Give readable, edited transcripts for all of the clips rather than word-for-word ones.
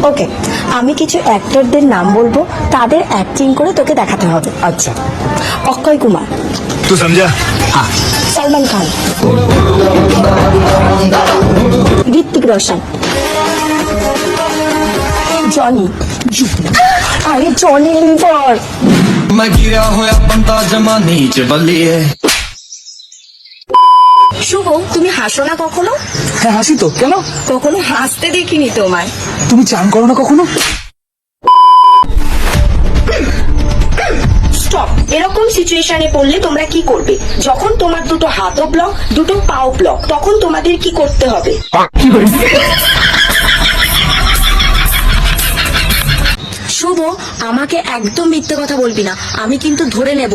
ওকে, আমি কিছু অ্যাক্টরদের নাম বলবো, তাদের অ্যাক্টিং করে তোকে দেখাতে হবে। अच्छा অক্ষয় কুমার, तू समझा? हाँ। সলমান খান, ঋত্বিক রোশন, জনি, আরে জনি লিভার। मैं गिरा होया बंदा जमा नीच बलिए। শুভ, তুমি হাসো না কখনো? হ্যাঁ হাসি তো, কেন? কখনো হাসতে দেখিনি তোমায়। তুমি চান করো না কখনো? স্টপ। এরকম সিচুয়েশনে পড়লে তোমরা কি করবে? যখন তোমার দুটো হাতও ব্লক, দুটো পাও ব্লক, তখন তোমাদের কি করতে হবে? শুভ, আমাকে একদম মিথ্যে কথা বলবি না, আমি কিন্তু ধরে নেব।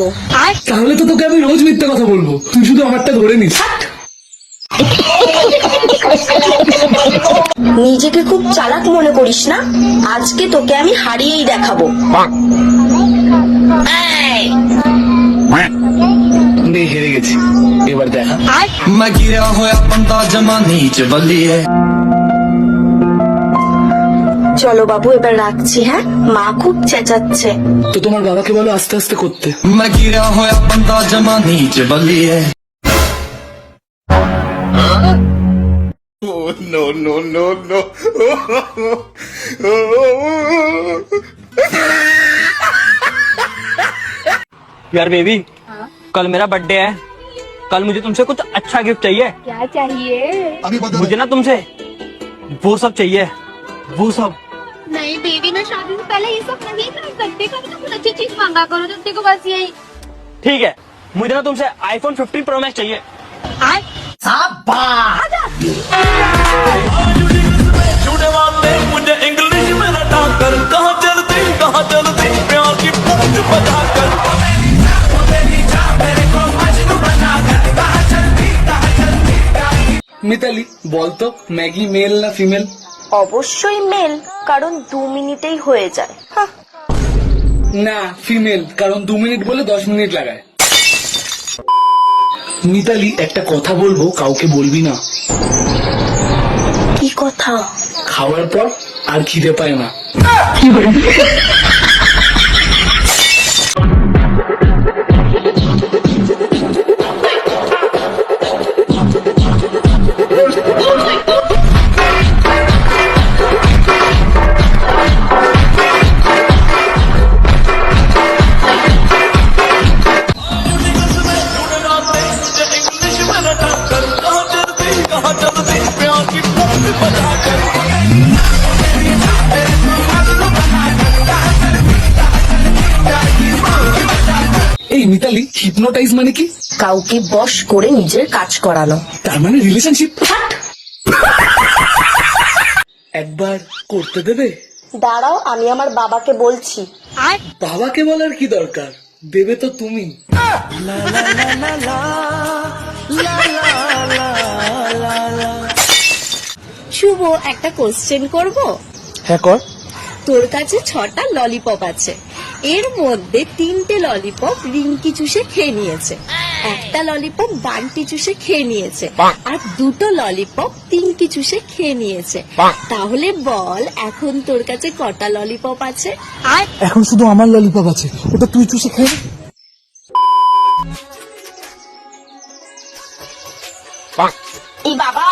তাহলে তো তোকে আমি রোজ মিথ্যে কথা বলবো, তুই শুধু আমারটা ধরে নিস। নিজেকে খুব চালাক মনে করিস না, আজকে তোকে আমি হারিয়েই দেখাবো। নেই, হেরে গেছি, এবার দেখা। मैं गिरा होया बंदा जमा नीच बलिए। চলো বাবু, এবার রাখছি। হ্যাঁ, মা খুব চেঁচাচ্ছে। তো তোমার বাবাকে বলো আস্তে আস্তে করতে। मैं गिरा होया बंदा जमा नीच बलिए। No, no, no, no. यार बेबी, कल मेरा बर्थडे है। कल मुझे तुमसे कुछ अच्छा गिफ्ट चाहिए। क्या चाहिए? मुझे ना तुमसे वो सब चाहिए, वो सब। नहीं बेबी, मैं शादी से पहले ये सब नहीं कर सकती। कभी तो कुछ अच्छी चीज मांगा करो, तो तेरे को बस यही। ठीक है, मुझे ना तुमसे आईफोन 15 प्रो मैक्स चाहिए। मुझे इंग्लिश में रटा कर कहाँ चलती प्यार की पूंछ बजा कर। মিতালি বলতো, ম্যাগি মেল না ফিমেল? অবশ্যই মেল, কারণ 2 মিনিটেই হয়ে যায়। না, ফিমেল, কারণ 2 মিনিট বলে 10 মিনিট লাগায়। মিতালি, একটা কথা বলবো, কাউকে বলবি না। কি কথা? খাওয়ার পর আর খিদে পায় না। এই মিতালি, হিপনোটাইজ মানে কি? কাউকে বশ করে নিজের কাজ করানো। তার মানে রিলেশনশিপ। একবার করতে দেবে? দাঁড়াও, আমি আমার বাবাকে বলছি। বাবাকে বলার কি দরকার, দেবে তো তুমি। শুভ, একটা কোশ্চেন করব? হ্যাঁ কর। তোর কাছে 6টা ললিপপ আছে, এর মধ্যে 3টে ললিপপ রিঙ্কি চুষে খেয়ে নিয়েছে, একটা ললিপপ বান্টি চুষে খেয়ে নিয়েছে, আর 2টো ললিপপ তিনকি চুষে খেয়ে নিয়েছে। তাহলে বল, এখন তোর কাছে কটা ললিপপ আছে? এখন শুধু আমার ললিপপ আছে, ওটা তুই চুষে খেয়ে নে। এই বাবা,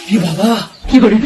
কি বাবা, কি করে?